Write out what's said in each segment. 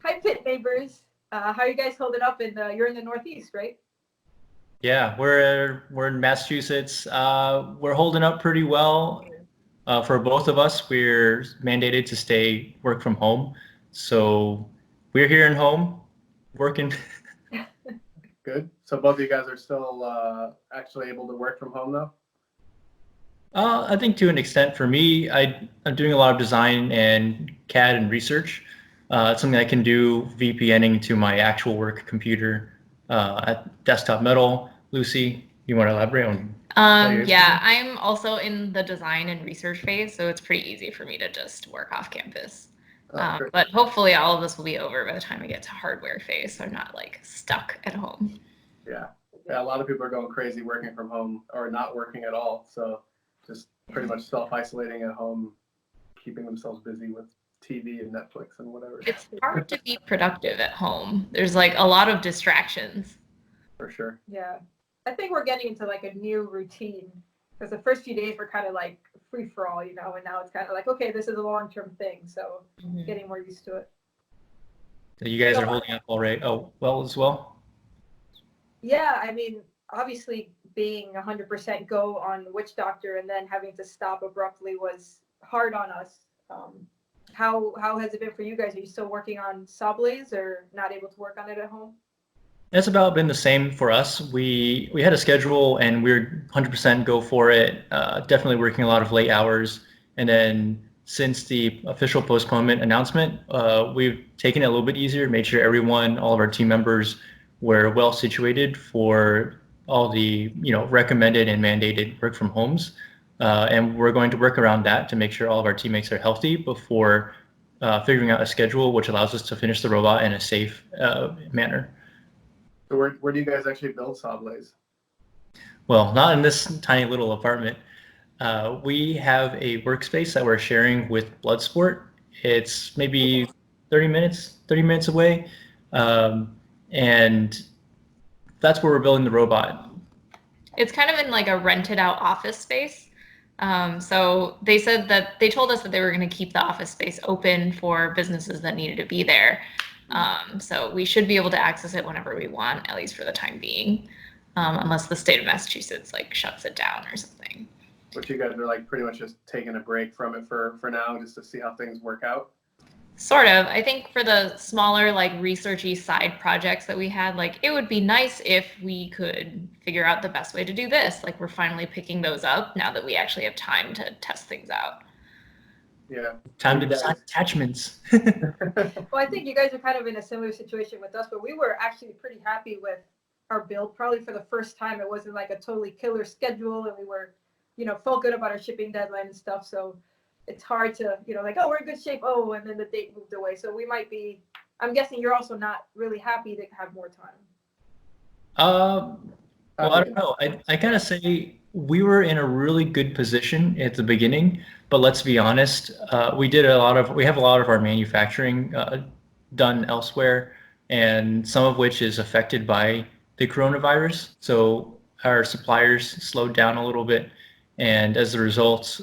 Hi, pit neighbors. How are you guys holding up? You're in the Northeast, right? Yeah, we're in Massachusetts. We're holding up pretty well. For both of us, we're mandated to stay work from home, so we're here in home working. Good. So both of you guys are still actually able to work from home though? I think to an extent, for me, I'm doing a lot of design and CAD and research. It's something I can do VPNing to my actual work computer at Desktop Metal. Lucy, you want to elaborate on? Yeah, I'm also in the design and research phase, so it's pretty easy for me to just work off campus. But hopefully all of this will be over by the time we get to hardware phase, so I'm not like stuck at home. Yeah. Yeah, a lot of people are going crazy working from home or not working at all. So just pretty much self-isolating at home, keeping themselves busy with TV and Netflix and whatever. It's hard to be productive at home. There's like a lot of distractions. For sure. Yeah. I think we're getting into like a new routine because the first few days were kind of like free for all, and now it's kind of like, okay, this is a long-term thing. So getting more used to it. So you guys are holding up all right. Oh, well as well. Yeah, I mean, obviously being 100% go on Witch Doctor and then having to stop abruptly was hard on us. How has it been for you guys? Are you still working on Sawblaze or not able to work on it at home? It's about been the same for us. We had a schedule and we're 100% go for it. Definitely working a lot of late hours. And then since the official postponement announcement, we've taken it a little bit easier, made sure everyone, all of our team members were well situated for all the recommended and mandated work from homes. And we're going to work around that to make sure all of our teammates are healthy before figuring out a schedule which allows us to finish the robot in a safe manner. So where do you guys actually build Sawblaze? Well, not in this tiny little apartment. We have a workspace that we're sharing with Bloodsport. It's maybe 30 minutes away. And that's where we're building the robot. It's kind of in like a rented out office space. So they told us that they were going to keep the office space open for businesses that needed to be there. So we should be able to access it whenever we want, at least for the time being, unless the state of Massachusetts like shuts it down or something. But you guys are like pretty much just taking a break from it for now, just to see how things work out. Sort of. I think for the smaller like researchy side projects that we had, like it would be nice if we could figure out the best way to do this. Like we're finally picking those up now that we actually have time to test things out. Yeah. Time to design attachments. Well, I think you guys are kind of in a similar situation with us, but we were actually pretty happy with our build. Probably for the first time, it wasn't like a totally killer schedule, and we were, felt good about our shipping deadline and stuff. So it's hard to, like, oh, we're in good shape. Oh, and then the date moved away. So we might be. I'm guessing you're also not really happy to have more time. Well, I don't know. I kind of say we were in a really good position at the beginning, but let's be honest, we have a lot of our manufacturing done elsewhere, and some of which is affected by the coronavirus. So our suppliers slowed down a little bit, and as a result,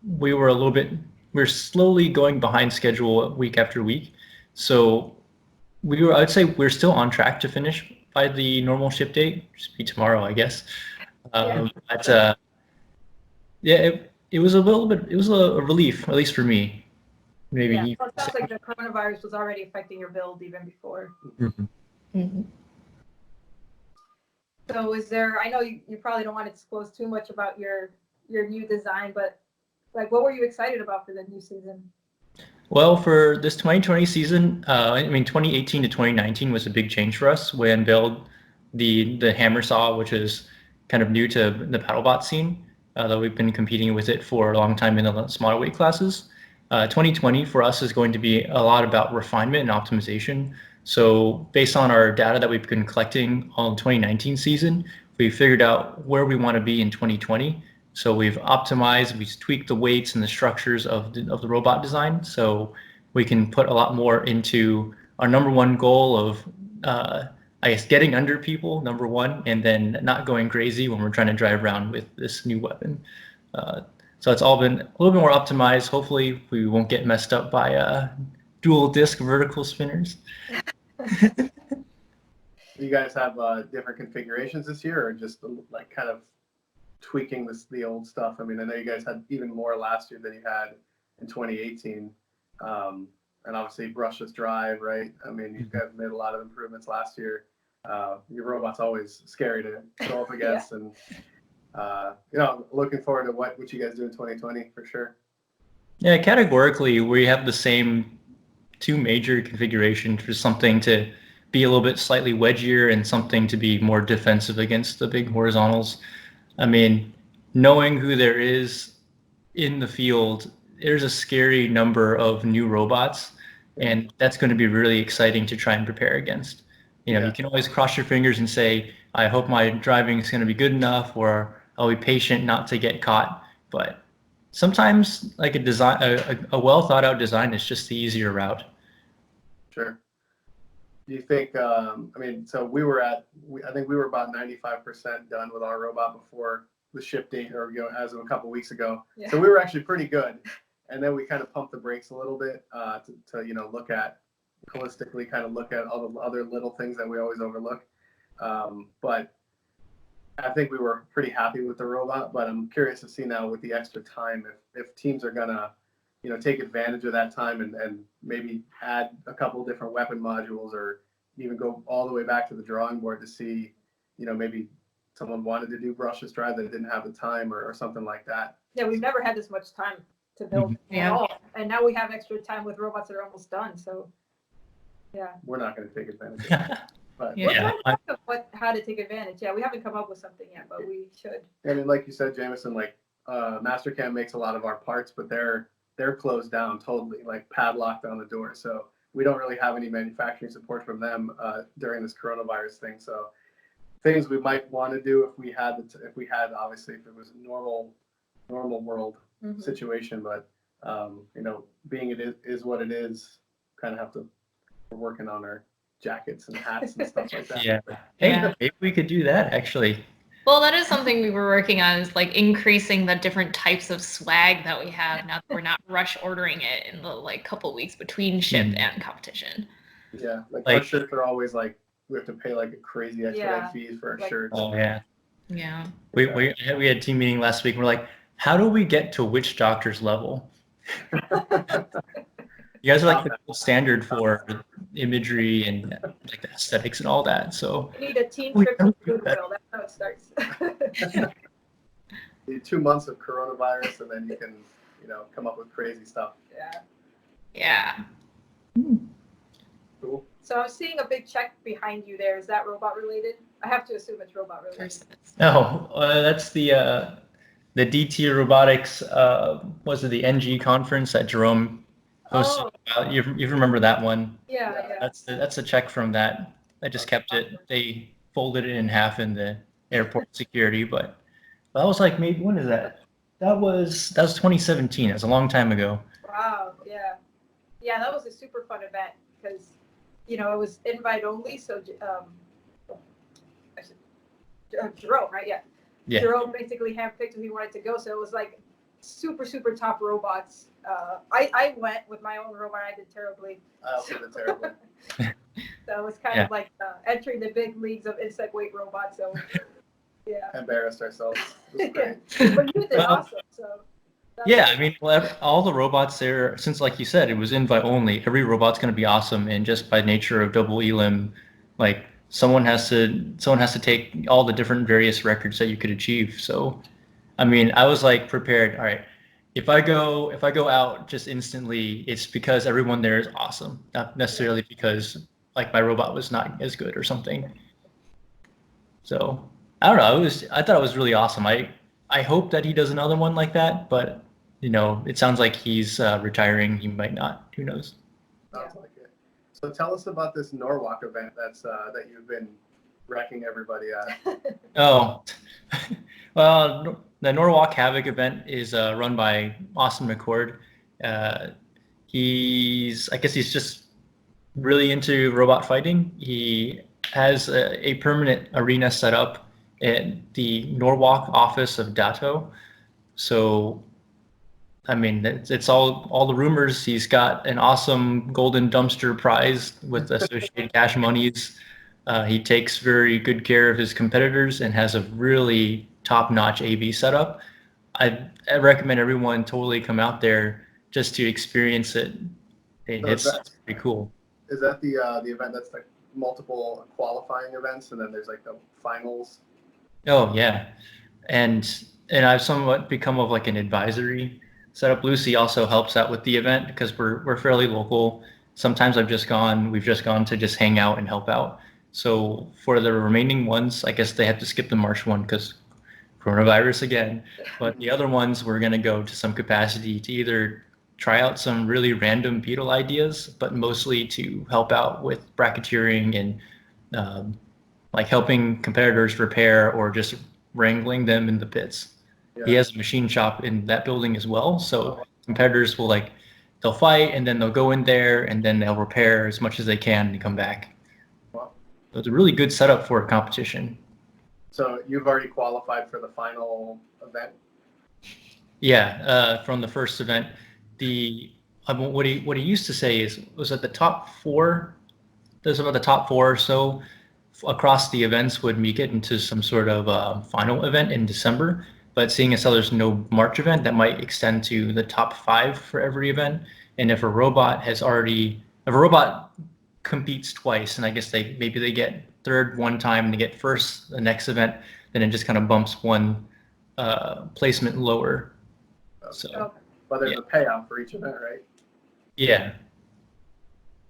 we're slowly going behind schedule week after week. So I'd say we're still on track to finish by the normal ship date, just be tomorrow, I guess. But it was a little bit, it was a relief, at least for me. Maybe. Yeah, well, it sounds like the coronavirus was already affecting your build even before. Mm-hmm. Mm-hmm. So I know you probably don't want to disclose too much about your new design, but like, what were you excited about for the new season? Well, for this 2020 season, 2018 to 2019 was a big change for us. We unveiled the hammer saw, which is kind of new to the paddlebot scene, though we've been competing with it for a long time in the smaller weight classes. 2020 for us is going to be a lot about refinement and optimization. So based on our data that we've been collecting on the 2019 season, we figured out where we want to be in 2020. So we've tweaked the weights and the structures of the robot design, so we can put a lot more into our number one goal of, getting under people, number one, and then not going crazy when we're trying to drive around with this new weapon. So it's all been a little bit more optimized. Hopefully we won't get messed up by dual disc vertical spinners. You guys have different configurations this year, or just like kind of tweaking the old stuff? I mean, I know you guys had even more last year than you had in 2018, and obviously brushless drive, right? I mean, you guys made a lot of improvements last year. Your robot's always scary to go up against, and looking forward to what you guys do in 2020 for sure. Yeah, categorically, we have the same two major configurations for something to be a little bit slightly wedgier and something to be more defensive against the big horizontals. I mean, knowing who there is in the field, there's a scary number of new robots, and that's going to be really exciting to try and prepare against. You can always cross your fingers and say, I hope my driving is going to be good enough, or I'll be patient not to get caught. But sometimes like a well thought out design is just the easier route. Sure. Do you think, I think we were about 95% done with our robot before the ship date, or as of a couple weeks ago. Yeah. So we were actually pretty good. And then we kind of pumped the brakes a little bit to look at holistically, kind of look at all the other little things that we always overlook. But I think we were pretty happy with the robot, but I'm curious to see now with the extra time, if teams are gonna, take advantage of that time and maybe add a couple different weapon modules, or even go all the way back to the drawing board to see, maybe someone wanted to do brushless drive that didn't have the time, or something like that. Yeah, we've never had this much time to build at all, and now we have extra time with robots that are almost done. So, yeah, we're not going to take advantage of that. But we're trying to think of how to take advantage. Yeah, we haven't come up with something yet, but we should. I mean, like you said, Jamison, like Mastercam makes a lot of our parts, but they're closed down totally, like padlocked on the door. So we don't really have any manufacturing support from them during this coronavirus thing. So things we might want to do if we had obviously if it was a normal world situation, but being it is what it is, kind of we're working on our jackets and hats and stuff like that. Yeah. Hey, maybe we could do that actually. Well, that is something we were working on, is like increasing the different types of swag that we have now that we're not rush ordering it in the couple weeks between ship and competition. Yeah, like our shirts are always like we have to pay like a crazy extra fees for our shirts. Oh yeah. Yeah. We had a team meeting last week. We're like, how do we get to witch doctor's level? You guys are like the gold standard for imagery and like the aesthetics and all that. So we need a team trip to Goodwill. That's how it starts. 2 months of coronavirus, and then you can, come up with crazy stuff. Yeah. Cool. So I'm seeing a big check behind you there. Is that robot related? I have to assume it's robot related. No, that's the DT Robotics. Was it the NG conference that Jerome hosted? You remember that one? Yeah. That's a check from that. I just kept it. They folded it in half in the airport security, but that was like maybe, when is that? That was 2017. It was a long time ago. Wow. Yeah. That was a super fun event because it was invite only. So Jerome, right? Yeah. Jerome basically handpicked who he wanted to go. So it was like super top robots. I went with my own robot. I did terribly. I also did terribly. So it was kind of like entering the big leagues of insect weight robots. So yeah. Embarrassed ourselves. But you did awesome. So. Yeah, I mean, all the robots there, since like you said, it was invite only. Every robot's going to be awesome, and just by nature of double elim, like someone has to take all the different various records that you could achieve. So, I mean, I was like prepared. All right, if I go out just instantly, it's because everyone there is awesome, not necessarily because like my robot was not as good or something. So I don't know. I thought it was really awesome. I hope that he does another one like that, but it sounds like he's retiring. He might not. Who knows? Sounds like it. So tell us about this Norwalk event that you've been wrecking everybody at. Oh, well, the Norwalk Havoc event is run by Austin McCord. I guess he's just really into robot fighting. He has a permanent arena set up at the Norwalk office of Datto. So I mean, it's all the rumors. He's got an awesome golden dumpster prize with associated cash monies. He takes very good care of his competitors and has a really top-notch AV setup. I recommend everyone totally come out there just to experience it. It's pretty cool. Is that the event that's like multiple qualifying events and then there's like the finals? Oh yeah, and I've somewhat become of like an advisory setup. Lucy also helps out with the event because we're fairly local. Sometimes we've just gone to just hang out and help out. So for the remaining ones, I guess they have to skip the March one because coronavirus again. But the other ones, we're gonna go to some capacity to either try out some really random beetle ideas, but mostly to help out with bracketeering and like helping competitors repair or just wrangling them in the pits. Yeah. He has a machine shop in that building as well. So competitors will they'll fight and then they'll go in there and then they'll repair as much as they can and come back. Wow. So it's a really good setup for a competition. So you've already qualified for the final event? Yeah, from the first event, what he used to say was that the top four, there's about the top four or so across the events would make it into some sort of final event in December. But seeing as how there's no March event, that might extend to the top 5 for every event. And if a robot competes twice, and I guess maybe they get third one time and they get first the next event, then it just kind of bumps one placement lower. So, but there's a payout for each event, right? Yeah.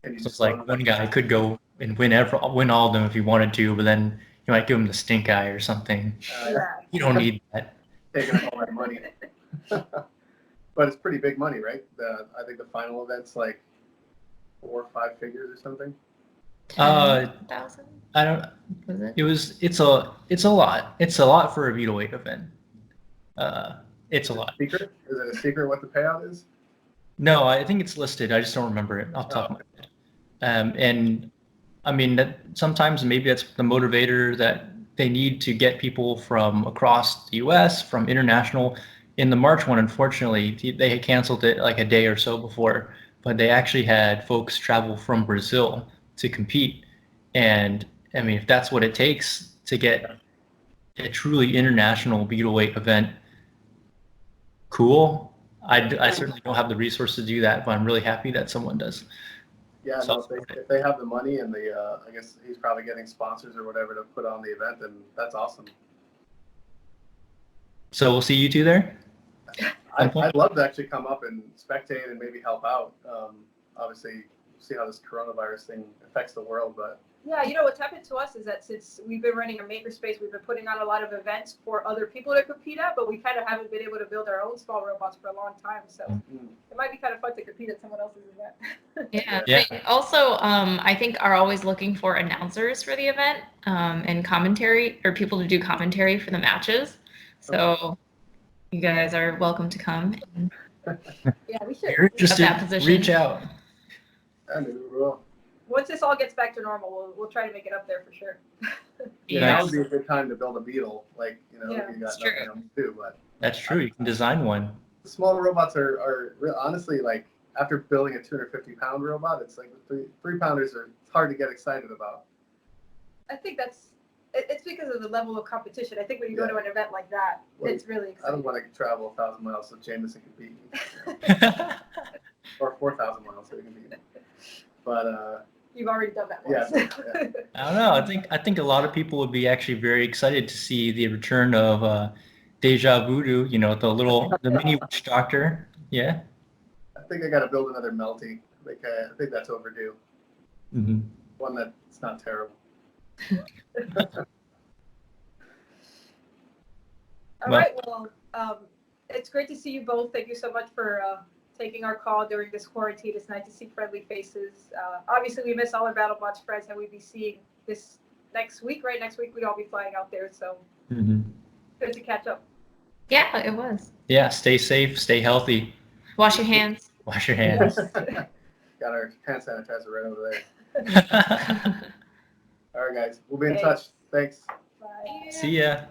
So it's like one guy could go and win all of them if he wanted to, but then you might give him the stink eye or something. You don't need that. Taking all that money. But it's pretty big money, right? I think the final event's like 4 or 5 figures or something. 10,000? I don't. Was it? It's a lot. It's a lot for a Beetleweight event. It's a lot. Secret? Is it a secret what the payout is? No, I think it's listed. I just don't remember it off the top of my head. And I mean, that sometimes maybe that's the motivator that they need to get people from across the U.S., from international. In the March one, unfortunately, they had canceled it like a day or so before, but they actually had folks travel from Brazil to compete. And I mean, if that's what it takes to get a truly international Beetleweight event, cool. I certainly don't have the resources to do that, but I'm really happy that someone does. Yeah, no, if they have the money and I guess he's probably getting sponsors or whatever to put on the event, then that's awesome. So we'll see you two there? I'd love to actually come up and spectate and maybe help out. Obviously, see how this coronavirus thing affects the world, but yeah, what's happened to us is that since we've been running a makerspace, we've been putting on a lot of events for other people to compete at, but we kind of haven't been able to build our own small robots for a long time. So it might be kind of fun to compete at someone else's event. Yeah. They also, I think are always looking for announcers for the event and commentary, or people to do commentary for the matches. So you guys are welcome to come. Yeah, we should. If you're interested, that position. reach out. I mean, we will. Once this all gets back to normal, we'll try to make it up there for sure. Yeah, that would be a good time to build a Beetle. Like, you got it's nothing true. else to do. But That's true. You can design one. the smaller robots are honestly, like, after building a 250-pound robot, it's like the 3-pounders are hard to get excited about. I think it's because of the level of competition. I think when you go to an event like that, it's really exciting. I don't want to travel 1,000 miles so Jamison can beat me. Or 4,000 miles so he can beat me. But you've already done that once. Yeah. I don't know. I think a lot of people would be actually very excited to see the return of Deja Voodoo. The mini witch doctor. Yeah. I think I got to build another Melty. I think that's overdue. Mm-hmm. One that's not terrible. All right. Well, it's great to see you both. Thank you so much for taking our call during this quarantine. It's nice to see friendly faces. Obviously, we miss all our BattleBots friends that we'd be seeing this next week, right? Next week, we'd all be flying out there. So good to catch up. Yeah, it was. Yeah, stay safe, stay healthy. Wash your hands. Wash your hands. Got our hand sanitizer right over there. All right, guys. We'll be in touch. Thanks. Bye. See ya.